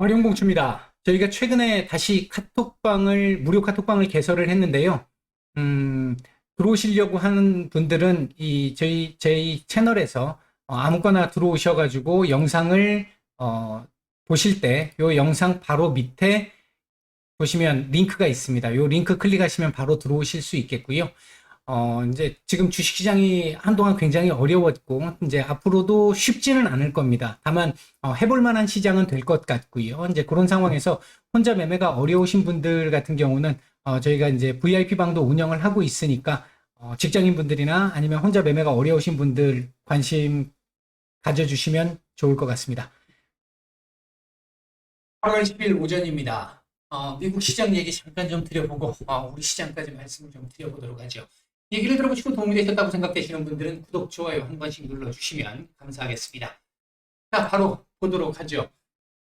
활용공추입니다. 저희가 최근에 다시 무료 카톡방을 개설을 했는데요. 음, 들어오시려고 하는 분들은 저희 채널에서 아무거나 들어오셔가지고 영상을 보실 때 이 영상 바로 밑에 보시면 링크가 있습니다. 이 링크 클릭하시면 바로 들어오실 수 있겠고요. 이제 지금 주식시장이 한동안 굉장히 어려웠고, 이제 앞으로도 쉽지는 않을 겁니다. 다만, 해볼 만한 시장은 될 것 같고요. 이제 그런 상황에서 혼자 매매가 어려우신 분들 같은 경우는, 저희가 이제 VIP 방도 운영을 하고 있으니까, 직장인 분들이나 아니면 혼자 매매가 어려우신 분들 관심 가져주시면 좋을 것 같습니다. 8월 10일 오전입니다. 미국 시장 얘기 잠깐 좀 드려보고, 우리 시장까지 말씀을 좀 드려보도록 하죠. 얘기를 들어보시고 도움이 되셨다고 생각되시는 분들은 구독, 좋아요 한 번씩 눌러주시면 감사하겠습니다. 자, 바로 보도록 하죠.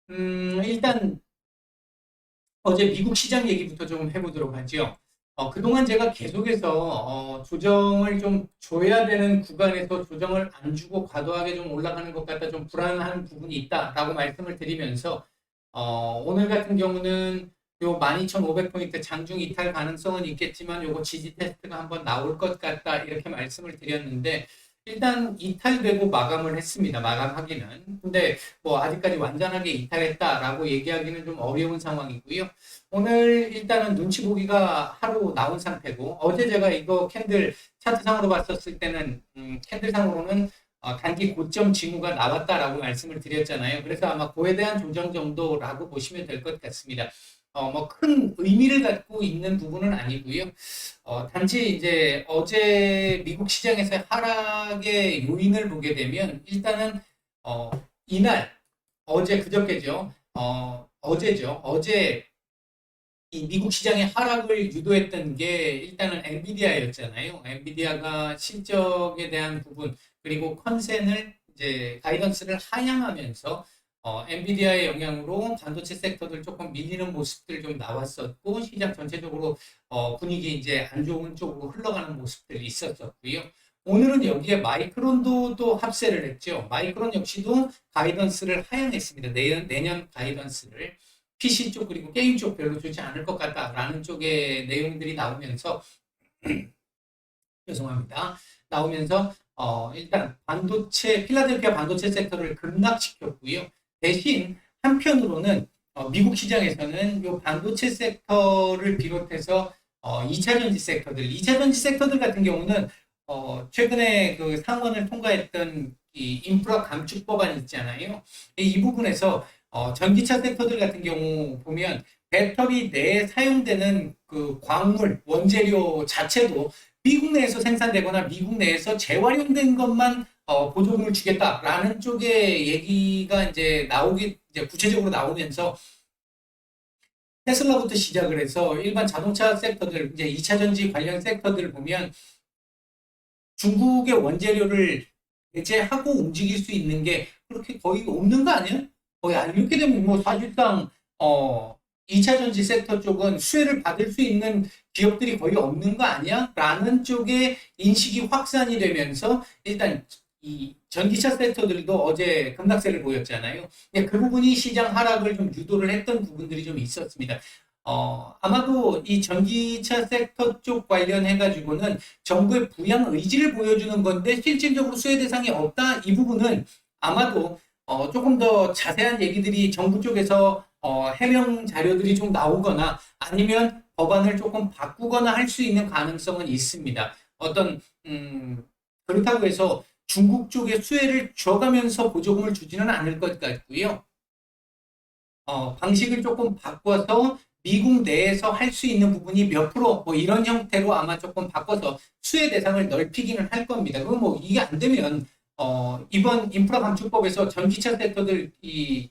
일단 어제 미국 시장 얘기부터 좀 해보도록 하죠. 그동안 제가 계속해서 조정을 좀 줘야 되는 구간에서 조정을 안 주고 과도하게 좀 올라가는 것 같다, 좀 불안한 부분이 있다라고 말씀을 드리면서 오늘 같은 경우는 요 12,500포인트 장중 이탈 가능성은 있겠지만 요거 지지 테스트가 한번 나올 것 같다 이렇게 말씀을 드렸는데 일단 이탈되고 마감을 했습니다. 마감하기는. 근데 뭐 아직까지 완전하게 이탈했다라고 얘기하기는 좀 어려운 상황이고요. 오늘 일단은 눈치 보기가 하루 나온 상태고 어제 제가 이거 캔들 차트상으로 봤었을 때는 캔들상으로는 단기 고점 징후가 나왔다라고 말씀을 드렸잖아요. 그래서 아마 그에 대한 조정 정도라고 보시면 될 것 같습니다. 뭐 큰 의미를 갖고 있는 부분은 아니고요. 단지 이제 어제 미국 시장에서 하락의 요인을 보게 되면 일단은 이날 그저께죠. 어제죠. 어제 이 미국 시장의 하락을 유도했던 게 일단은 엔비디아였잖아요. 엔비디아가 실적에 대한 부분 그리고 컨센을 이제 가이던스를 하향하면서 엔비디아의 영향으로 반도체 섹터들 조금 밀리는 모습들 좀 나왔었고 시장 전체적으로 분위기 이제 안 좋은 쪽으로 흘러가는 모습들이 있었었고요. 오늘은 여기에 마이크론도 또 합세를 했죠. 마이크론 역시도 가이던스를 하향했습니다. 내년 가이던스를. PC 쪽 그리고 게임 쪽 별로 좋지 않을 것 같다라는 쪽의 내용들이 나오면서 죄송합니다. 나오면서 일단 필라델피아 반도체 섹터를 급락시켰고요. 대신 한편으로는 미국 시장에서는 이 반도체 섹터를 비롯해서 2차 전지 섹터들 같은 경우는 최근에 그 상원을 통과했던 이 인프라 감축 법안이 있잖아요. 이 부분에서 전기차 섹터들 같은 경우 보면 배터리 내에 사용되는 그 광물, 원재료 자체도 미국 내에서 생산되거나 미국 내에서 재활용된 것만 보조금을 주겠다라는 쪽의 얘기가 이제 구체적으로 나오면서 테슬라부터 시작을 해서 일반 자동차 섹터들, 이제 2차 전지 관련 섹터들 보면 중국의 원재료를 대체하고 움직일 수 있는 게 그렇게 거의 없는 거 아니에요? 거의 이렇게 되면 뭐 사실상 2차 전지 섹터 쪽은 수혜를 받을 수 있는 기업들이 거의 없는 거 아니야? 라는 쪽의 인식이 확산이 되면서 일단 이 전기차 섹터들도 어제 급락세를 보였잖아요. 그 부분이 시장 하락을 좀 유도를 했던 부분들이 좀 있었습니다. 아마도 이 전기차 섹터 쪽 관련해가지고는 정부의 부양 의지를 보여주는 건데 실질적으로 수혜 대상이 없다. 이 부분은 아마도 조금 더 자세한 얘기들이 정부 쪽에서 해명 자료들이 좀 나오거나 아니면 법안을 조금 바꾸거나 할 수 있는 가능성은 있습니다. 그렇다고 해서 중국 쪽에 수혜를 줘가면서 보조금을 주지는 않을 것 같고요. 방식을 조금 바꿔서 미국 내에서 할 수 있는 부분이 몇 프로 뭐 이런 형태로 아마 조금 바꿔서 수혜 대상을 넓히기는 할 겁니다. 그럼 뭐 이게 안 되면 이번 인프라 감축법에서 전기차 섹터들 이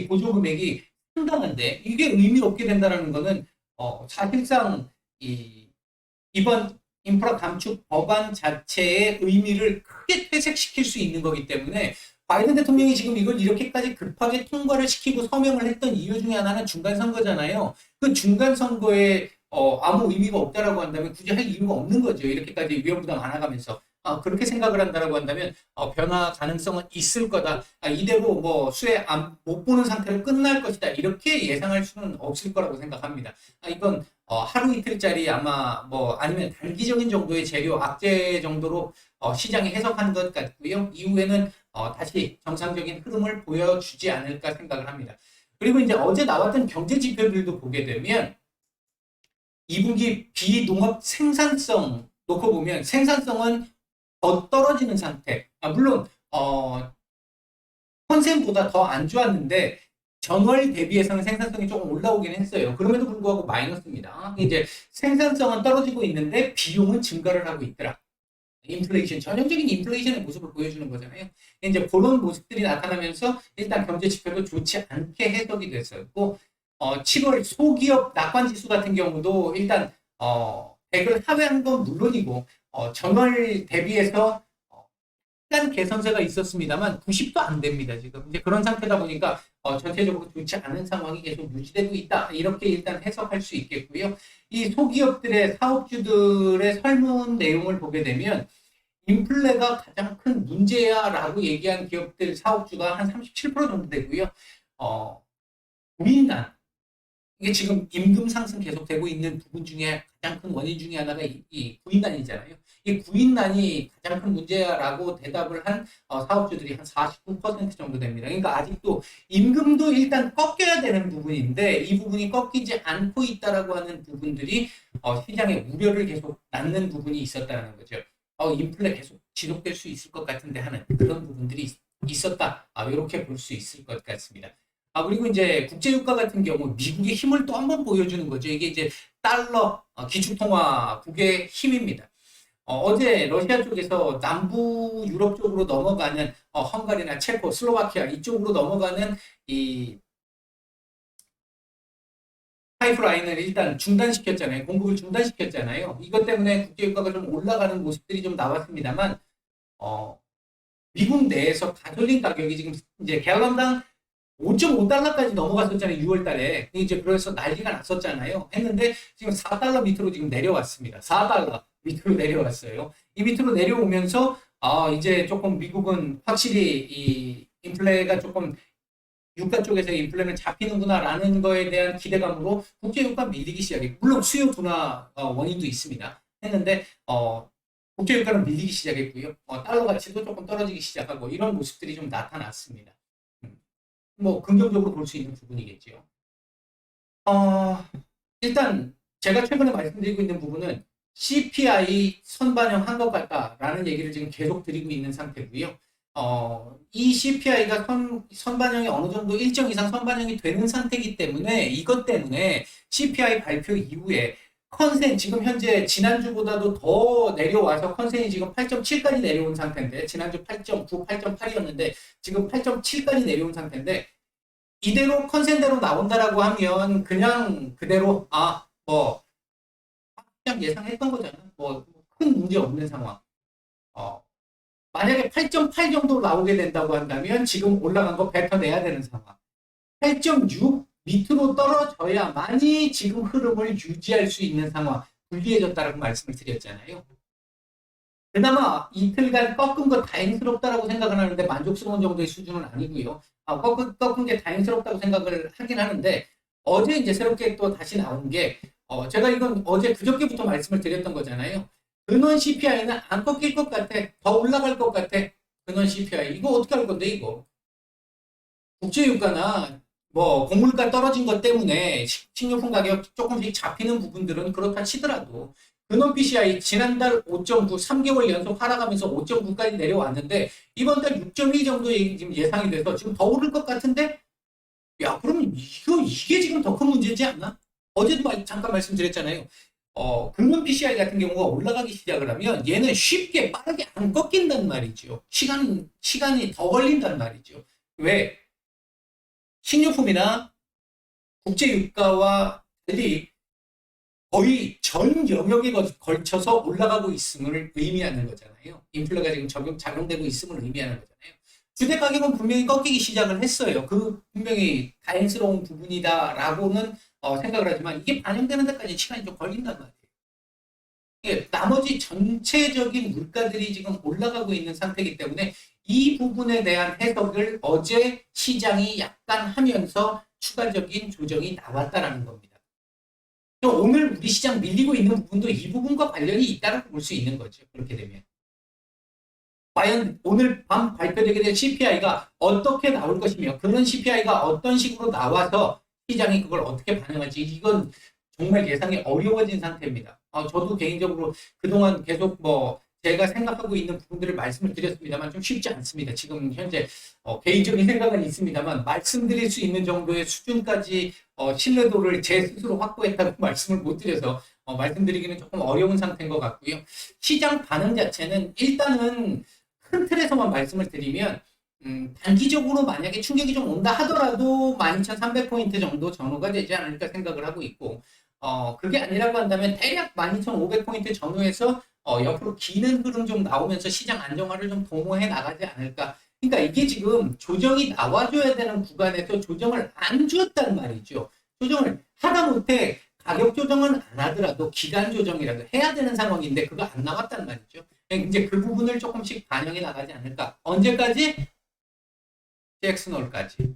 보조 금액이 상당한데 이게 의미 없게 된다는 거는 사실상 이번 인프라 감축 법안 자체의 의미를 크게 퇴색시킬 수 있는 거기 때문에 바이든 대통령이 지금 이걸 이렇게까지 급하게 통과를 시키고 서명을 했던 이유 중에 하나는 중간 선거잖아요. 그 중간 선거에 아무 의미가 없다라고 한다면 굳이 할 이유가 없는 거죠. 이렇게까지 위험부담 안 나가면서 그렇게 생각을 한다라고 한다면 변화 가능성은 있을 거다. 이대로 뭐 수혜 못 보는 상태로 끝날 것이다. 이렇게 예상할 수는 없을 거라고 생각합니다. 이건 하루 이틀짜리 아마 뭐 아니면 단기적인 정도의 재료 악재 정도로 시장이 해석한 것 같고요. 이후에는 다시 정상적인 흐름을 보여주지 않을까 생각을 합니다. 그리고 이제 어제 나왔던 경제 지표들도 보게 되면 2분기 비농업 생산성 놓고 보면 생산성은 더 떨어지는 상태. 물론 컨센보다 더 안 좋았는데 전월 대비해서는 생산성이 조금 올라오긴 했어요. 그럼에도 불구하고 마이너스입니다. 이제 생산성은 떨어지고 있는데 비용은 증가를 하고 있더라. 인플레이션, 전형적인 인플레이션의 모습을 보여주는 거잖아요. 이제 그런 모습들이 나타나면서 일단 경제 지표도 좋지 않게 해석이 됐었고, 7월 소기업 낙관 지수 같은 경우도 일단 100을 하회한 건 물론이고, 전월 대비해서 약간 개선세가 있었습니다만 90도 안 됩니다. 지금 이제 그런 상태다 보니까 전체적으로 좋지 않은 상황이 계속 유지되고 있다. 이렇게 일단 해석할 수 있겠고요. 이 소기업들의 사업주들의 설문 내용을 보게 되면 인플레가 가장 큰 문제야라고 얘기한 기업들 사업주가 한 37% 정도 되고요. 부인난 이게 지금 임금 상승 계속되고 있는 부분 중에 가장 큰 원인 중에 하나가 이 구인난이잖아요. 이 구인난이 가장 큰 문제라고 대답을 한 사업주들이 한 49% 정도 됩니다. 그러니까 아직도 임금도 일단 꺾여야 되는 부분인데 이 부분이 꺾이지 않고 있다라고 하는 부분들이 시장에 우려를 계속 낳는 부분이 있었다는 거죠. 인플레 계속 지속될 수 있을 것 같은데 하는 그런 부분들이 있었다. 이렇게 볼 수 있을 것 같습니다. 그리고 이제 국제유가 같은 경우 미국의 힘을 또 한 번 보여주는 거죠. 이게 이제 달러, 기축통화국의 힘입니다. 어제 러시아 쪽에서 남부 유럽 쪽으로 넘어가는 헝가리나 체코, 슬로바키아 이쪽으로 넘어가는 이 파이프라인을 일단 중단시켰잖아요. 공급을 중단시켰잖아요. 이것 때문에 국제유가가 좀 올라가는 모습들이 좀 나왔습니다만, 미국 내에서 가솔린 가격이 지금 이제 갤런당 5.5달러까지 넘어갔었잖아요. 6월 달에. 이제 그래서 난리가 났었잖아요. 했는데 지금 4달러 밑으로 지금 내려왔습니다. 4달러 밑으로 내려왔어요. 이 밑으로 내려오면서 이제 조금 미국은 확실히 이 인플레가 조금 유가 쪽에서 인플레는 잡히는구나라는 거에 대한 기대감으로 국제유가 밀리기 시작했고 물론 수요 둔화 원인도 있습니다. 했는데 국제유가는 밀리기 시작했고요. 달러 가치도 조금 떨어지기 시작하고 이런 모습들이 좀 나타났습니다. 뭐 긍정적으로 볼 수 있는 부분이겠죠. 일단 제가 최근에 말씀드리고 있는 부분은 CPI 선반영한 것 같다라는 얘기를 지금 계속 드리고 있는 상태고요. 이 CPI가 선반영이 어느 정도 일정 이상 선반영이 되는 상태이기 때문에 이것 때문에 CPI 발표 이후에 컨센 지금 현재 지난주보다도 더 내려와서 컨센이 지금 8.7까지 내려온 상태인데 지난주 8.9, 8.8이었는데 지금 8.7까지 내려온 상태인데 이대로 컨센대로 나온다라고 하면 그냥 그대로 뭐 그냥 예상했던 거잖아. 뭐 큰 문제 없는 상황. 만약에 8.8 정도로 나오게 된다고 한다면 지금 올라간 거 뱉어내야 되는 상황. 8.6 밑으로 떨어져야만이 지금 흐름을 유지할 수 있는 상황. 불리해졌다라고 말씀을 드렸잖아요. 그나마 이틀간 꺾은 거 다행스럽다라고 생각을 하는데 만족스러운 정도의 수준은 아니고요. 꺾은 게 다행스럽다고 생각을 하긴 하는데 어제 이제 새롭게 또 다시 나온 게 제가 이건 어제 그저께부터 말씀을 드렸던 거잖아요. 근원 CPI는 안 꺾일 것 같아. 더 올라갈 것 같아. 근원 CPI. 이거 어떻게 할 건데 이거. 국제유가나 뭐 곡물가 떨어진 것 때문에 식료품 가격 조금씩 잡히는 부분들은 그렇다 치더라도 근원 PCI 지난달 5.9, 3개월 연속 하락하면서 5.9까지 내려왔는데 이번 달 6.2 정도 지금 예상이 돼서 지금 더 오를 것 같은데 야 그러면 이게 지금 더 큰 문제지 않나? 어제도 잠깐 말씀드렸잖아요. 근원 PCI 같은 경우가 올라가기 시작을 하면 얘는 쉽게 빠르게 안 꺾인단 말이죠. 시간이 더 걸린단 말이죠. 왜? 식료품이나 국제유가와 달리 거의 전 영역에 걸쳐서 올라가고 있음을 의미하는 거잖아요. 인플레가 지금 작용되고 있음을 의미하는 거잖아요. 주택 가격은 분명히 꺾이기 시작을 했어요. 그 분명히 다행스러운 부분이다라고는 생각을 하지만 이게 반영되는 데까지 시간이 좀 걸린단 말이에요. 예, 나머지 전체적인 물가들이 지금 올라가고 있는 상태이기 때문에 이 부분에 대한 해석을 어제 시장이 약간 하면서 추가적인 조정이 나왔다라는 겁니다. 오늘 우리 시장 밀리고 있는 부분도 이 부분과 관련이 있다고 볼 수 있는 거죠. 그렇게 되면. 과연 오늘 밤 발표되게 될 CPI가 어떻게 나올 것이며 그런 CPI가 어떤 식으로 나와서 시장이 그걸 어떻게 반영할지 이건 정말 예상이 어려워진 상태입니다. 저도 개인적으로 그동안 계속 제가 생각하고 있는 부분들을 말씀을 드렸습니다만 좀 쉽지 않습니다. 지금 현재 개인적인 생각은 있습니다만 말씀드릴 수 있는 정도의 수준까지 신뢰도를 제 스스로 확보했다고 말씀을 못 드려서 말씀드리기는 조금 어려운 상태인 것 같고요. 시장 반응 자체는 일단은 큰 틀에서만 말씀을 드리면 단기적으로 만약에 충격이 좀 온다 하더라도 12,300포인트 정도 전후가 되지 않을까 생각을 하고 있고 그게 아니라고 한다면 대략 12,500포인트 전후에서 옆으로 기는 흐름 좀 나오면서 시장 안정화를 좀 도모해 나가지 않을까. 그러니까 이게 지금 조정이 나와줘야 되는 구간에서 조정을 안 주었단 말이죠. 조정을 하다못해 가격 조정은 안 하더라도 기간 조정이라도 해야 되는 상황인데 그거 안 나왔단 말이죠. 이제 그 부분을 조금씩 반영해 나가지 않을까. 언제까지? 잭슨홀까지.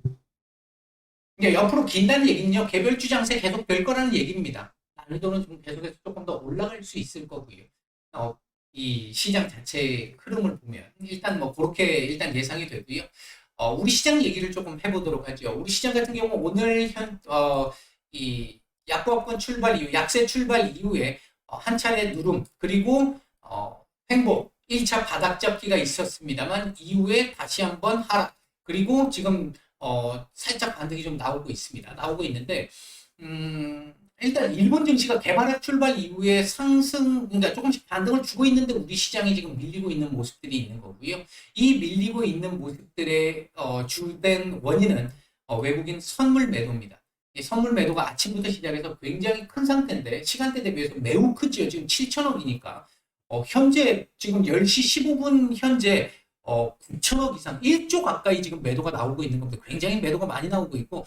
이제 옆으로 긴다는 얘기는요. 개별 주장세 계속 될 거라는 얘기입니다. 난이도는 좀 계속해서 조금 더 올라갈 수 있을 거고요. 이 시장 자체의 흐름을 보면 일단 그렇게 일단 예상이 되고요. 우리 시장 얘기를 조금 해보도록 하죠. 우리 시장 같은 경우 오늘 이 약보합권 출발 이후, 약세 출발 이후에 한 차례 누름 그리고 횡보 1차 바닥 잡기가 있었습니다만 이후에 다시 한번 하락 그리고 지금 살짝 반등이 좀 나오고 있습니다. 나오고 있는데 일단 일본 증시가 개발학 출발 이후에 상승, 그러니까 조금씩 반등을 주고 있는데 우리 시장이 지금 밀리고 있는 모습들이 있는 거고요. 이 밀리고 있는 모습들의 주된 원인은 외국인 선물 매도입니다. 이 선물 매도가 아침부터 시작해서 굉장히 큰 상태인데 시간대 대비해서 매우 크죠. 지금 7천억이니까. 현재 지금 10시 15분 현재 9천억 이상, 1조 가까이 지금 매도가 나오고 있는 겁니다. 굉장히 매도가 많이 나오고 있고,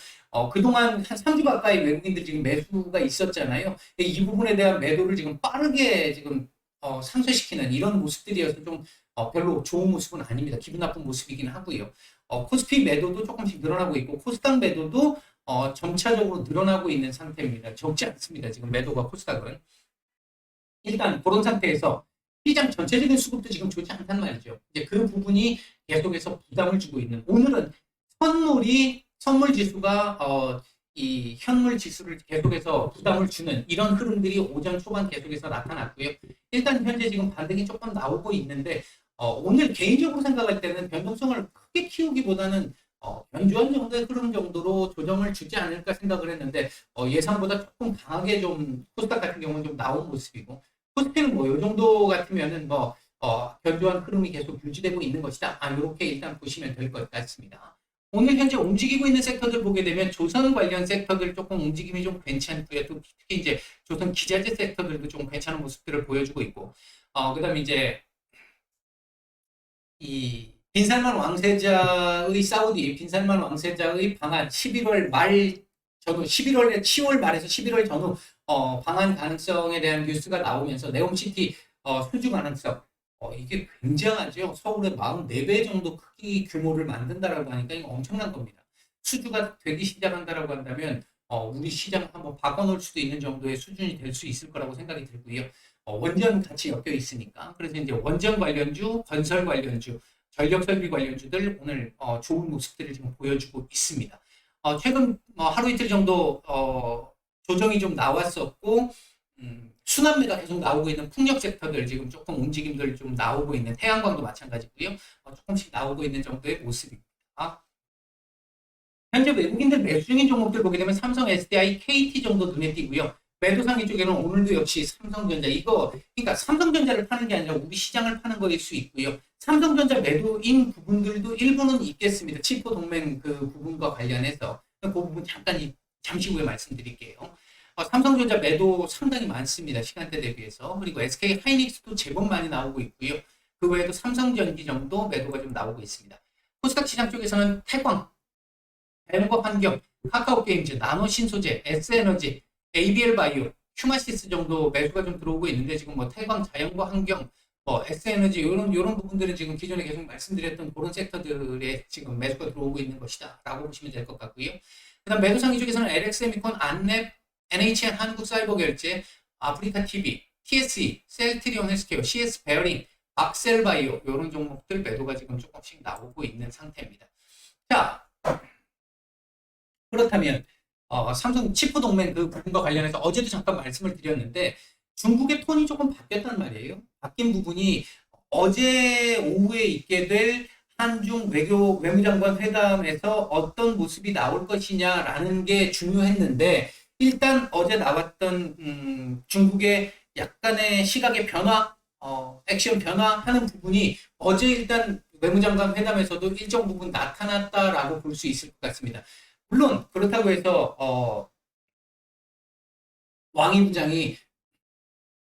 그동안 한 3주 가까이 외국인들 지금 매수가 있었잖아요. 이 부분에 대한 매도를 지금 빠르게 지금 상쇄시키는 이런 모습들이어서 좀 별로 좋은 모습은 아닙니다. 기분 나쁜 모습이긴 하고요. 코스피 매도도 조금씩 늘어나고 있고, 코스닥 매도도 점차적으로 늘어나고 있는 상태입니다. 적지 않습니다. 지금 매도가 코스닥은. 일단 그런 상태에서 시장 전체적인 수급도 지금 좋지 않단 말이죠. 이제 그 부분이 계속해서 부담을 주고 있는. 오늘은 선물 지수가 이 현물 지수를 계속해서 부담을 주는 이런 흐름들이 오전 초반 계속해서 나타났고요. 일단 현재 지금 반등이 조금 나오고 있는데 오늘 개인적으로 생각할 때는 변동성을 크게 키우기보다는 견주한 정도의 흐름 정도로 조정을 주지 않을까 생각을 했는데 예상보다 조금 강하게 좀 코스닥 같은 경우는 좀 나온 모습이고 코스피는 이 정도 같으면은 견조한 흐름이 계속 유지되고 있는 것이다. 이렇게 일단 보시면 될 것 같습니다. 오늘 현재 움직이고 있는 섹터들 보게 되면 조선 관련 섹터들 조금 움직임이 좀 괜찮고요. 또 특히 이제 조선 기자재 섹터들도 좀 괜찮은 모습들을 보여주고 있고, 그다음에 이제 이 빈살만 왕세자의 빈살만 왕세자의 방한 11월 말 전후 10월 말에서 11월 전후 방한 가능성에 대한 뉴스가 나오면서 네옴시티 수주 가능성 이게 굉장하죠. 서울의 44배 정도 크기 규모를 만든다라고 하니까 이거 엄청난 겁니다. 수주가 되기 시작한다라고 한다면 우리 시장 한번 바꿔놓을 수도 있는 정도의 수준이 될 수 있을 거라고 생각이 들고요. 원전 같이 엮여 있으니까 그래서 이제 원전 관련주, 건설 관련주, 전력 설비 관련주들 오늘 좋은 모습들을 지금 보여주고 있습니다. 최근 하루 이틀 정도 조정이 좀 나왔었고 순환매가 계속 나오고 있는 풍력 섹터들 지금 조금 움직임들 좀 나오고 있는 태양광도 마찬가지고요. 조금씩 나오고 있는 정도의 모습입니다. 현재 외국인들 매수 중인 종목들 보게 되면 삼성, SDI, KT 정도 눈에 띄고요. 매도상위 쪽에는 오늘도 역시 삼성전자 그러니까 삼성전자를 파는 게 아니라 우리 시장을 파는 거일 수 있고요. 삼성전자 매도인 부분들도 일부는 있겠습니다. 칩포 동맹 그 부분과 관련해서 그 부분 잠시 후에 말씀드릴게요. 삼성전자 매도 상당히 많습니다. 시간대 대비해서. 그리고 SK 하이닉스도 제법 많이 나오고 있고요. 그 외에도 삼성전기 정도 매도가 좀 나오고 있습니다. 코스닥 시장 쪽에서는 태광, 엠버 환경, 카카오게임즈, 나노신소재, S에너지, ABL 바이오, 휴마시스 정도 매수가 좀 들어오고 있는데 지금 뭐 태광, 자연과 환경, 뭐 S에너지 이런 부분들은 지금 기존에 계속 말씀드렸던 그런 섹터들에 지금 매수가 들어오고 있는 것이다라고 보시면 될 것 같고요. 그다음 매도 상위 쪽에서는 LX세미콘, 안랩, NHN 한국사이버결제, 아프리카 TV, TSE, 셀트리온 헬스케어, CS 베어링, 악셀바이오 이런 종목들 매도가 지금 조금씩 나오고 있는 상태입니다. 자, 그렇다면 삼성 치프 동맹 그 부분과 관련해서 어제도 잠깐 말씀을 드렸는데 중국의 톤이 조금 바뀌었단 말이에요. 바뀐 부분이 어제 오후에 있게 될 한중 외무장관 회담에서 어떤 모습이 나올 것이냐라는 게 중요했는데 일단 어제 나왔던 중국의 약간의 시각의 변화, 액션 변화하는 부분이 어제 일단 외무장관 회담에서도 일정 부분 나타났다라고 볼 수 있을 것 같습니다. 물론 그렇다고 해서 왕이 부장이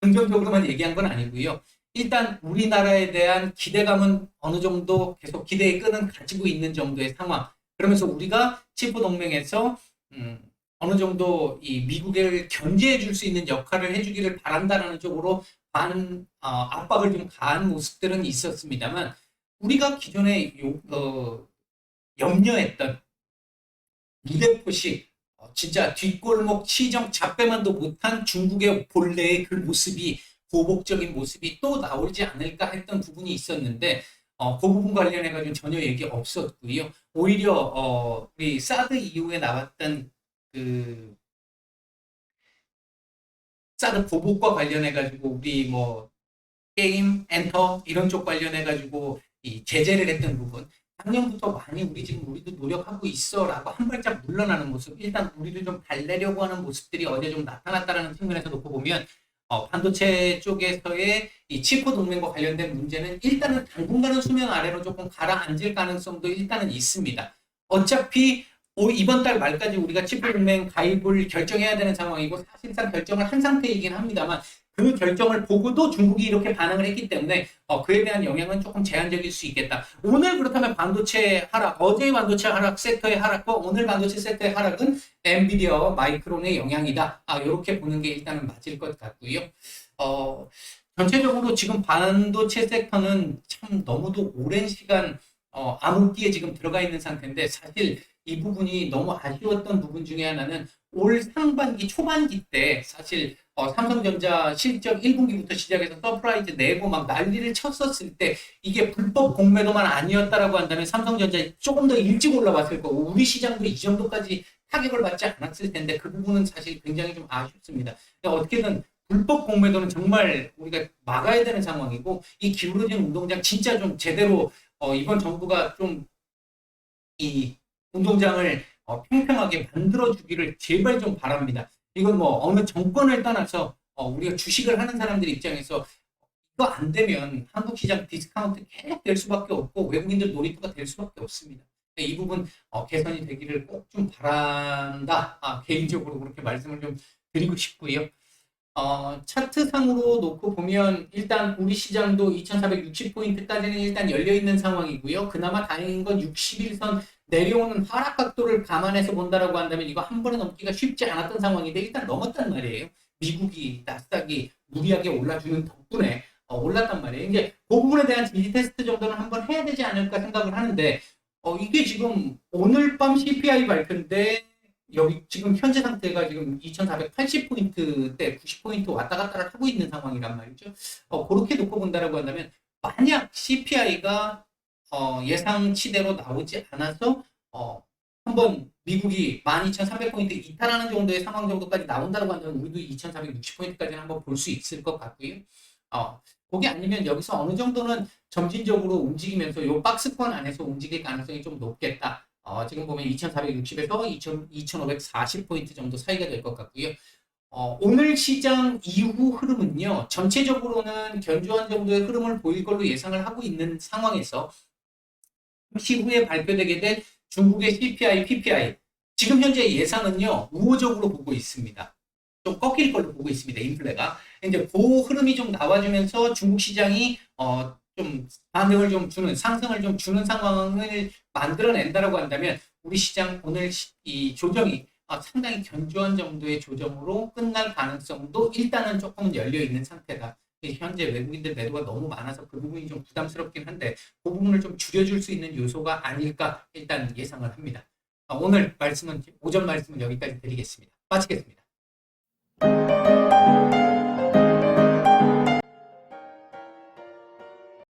긍정적으로만 얘기한 건 아니고요. 일단 우리나라에 대한 기대감은 어느 정도 계속 기대의 끈은 가지고 있는 정도의 상황. 그러면서 우리가 치포 동맹에서 어느 정도 이 미국을 견제해 줄 수 있는 역할을 해주기를 바란다라는 쪽으로 많은 압박을 좀 가한 모습들은 있었습니다만 우리가 기존에 염려했던 무대포식 진짜 뒷골목 치정 잡배만도 못한 중국의 본래의 그 모습이 보복적인 모습이 또 나오지 않을까 했던 부분이 있었는데 그 부분 관련해 가지고 전혀 얘기 없었고요. 오히려 우리 사드 이후에 나왔던 그 사드 보복과 관련해 가지고 우리 뭐 게임 엔터 이런 쪽 관련해 가지고 이 제재를 했던 부분 작년부터 많이 우리도 노력하고 있어라고 한 발짝 물러나는 모습 일단 우리도 좀 달래려고 하는 모습들이 어제 좀 나타났다는 측면에서 놓고 보면 반도체 쪽에서의 이 치포 동맹과 관련된 문제는 일단은 당분간은 수면 아래로 조금 가라앉을 가능성도 일단은 있습니다. 어차피 이번 달 말까지 우리가 치포 동맹 가입을 결정해야 되는 상황이고 사실상 결정을 한 상태이긴 합니다만 그 결정을 보고도 중국이 이렇게 반응을 했기 때문에 그에 대한 영향은 조금 제한적일 수 있겠다. 오늘 그렇다면 반도체 하락, 어제의 반도체 하락 섹터의 하락과 오늘 반도체 섹터의 하락은 엔비디아와 마이크론의 영향이다. 이렇게 보는 게 일단은 맞을 것 같고요. 전체적으로 지금 반도체 섹터는 참 너무도 오랜 시간 암흑기에 지금 들어가 있는 상태인데 사실 이 부분이 너무 아쉬웠던 부분 중에 하나는 올 상반기 초반기 때 사실 삼성전자 실적 1분기부터 시작해서 서프라이즈 내고 막 난리를 쳤었을 때 이게 불법 공매도만 아니었다라고 한다면 삼성전자 조금 더 일찍 올라왔을 거고 우리 시장도 이 정도까지 타격을 받지 않았을 텐데 그 부분은 사실 굉장히 좀 아쉽습니다. 어떻게든 불법 공매도는 정말 우리가 막아야 되는 상황이고 이 기울어진 운동장 진짜 좀 제대로 이번 정부가 좀 이 운동장을 평평하게 만들어주기를 제발 좀 바랍니다. 이건 뭐 어느 정권을 떠나서 우리가 주식을 하는 사람들 입장에서 이거 안 되면 한국 시장 디스카운트 계속 될 수밖에 없고 외국인들 놀이터가 될 수밖에 없습니다. 이 부분 개선이 되기를 꼭 좀 바란다. 개인적으로 그렇게 말씀을 좀 드리고 싶고요. 차트상으로 놓고 보면 일단 우리 시장도 2460포인트까지는 일단 열려있는 상황이고요. 그나마 다행인 건 61선 내려오는 하락 각도를 감안해서 본다라고 한다면 이거 한 번에 넘기가 쉽지 않았던 상황인데 일단 넘었단 말이에요. 미국이 나스닥이 무리하게 올라주는 덕분에 올랐단 말이에요. 이제 그 부분에 대한 지지 테스트 정도는 한번 해야 되지 않을까 생각을 하는데 이게 지금 오늘 밤 CPI 발표인데 여기 지금 현재 상태가 지금 2480포인트대 90포인트 왔다 갔다를 하고 있는 상황이란 말이죠. 그렇게 놓고 본다라고 한다면 만약 CPI가 예상치대로 나오지 않아서 한번 미국이 12,300포인트 이탈하는 정도의 상황 정도까지 나온다고 한다면 우리도 2,460포인트까지는 한번 볼 수 있을 것 같고요. 그게 아니면 여기서 어느 정도는 점진적으로 움직이면서 이 박스권 안에서 움직일 가능성이 좀 높겠다. 지금 보면 2,460에서 2,540포인트 정도 사이가 될 것 같고요. 오늘 시장 이후 흐름은요, 전체적으로는 견조한 정도의 흐름을 보일 걸로 예상을 하고 있는 상황에서 시후에 발표되게 될 중국의 CPI, PPI 지금 현재 예상은요 우호적으로 보고 있습니다. 좀 꺾일 걸로 보고 있습니다. 인플레가 이제 그 흐름이 좀 나와주면서 중국 시장이 좀 반등을 좀 주는 상승을 좀 주는 상황을 만들어낸다라고 한다면 우리 시장 오늘 이 조정이 상당히 견조한 정도의 조정으로 끝날 가능성도 일단은 조금은 열려 있는 상태다. 현재 외국인들 매도가 너무 많아서 그 부분이 좀 부담스럽긴 한데 그 부분을 좀 줄여줄 수 있는 요소가 아닐까 일단 예상을 합니다. 오늘 말씀은 오전 말씀은 여기까지 드리겠습니다. 마치겠습니다.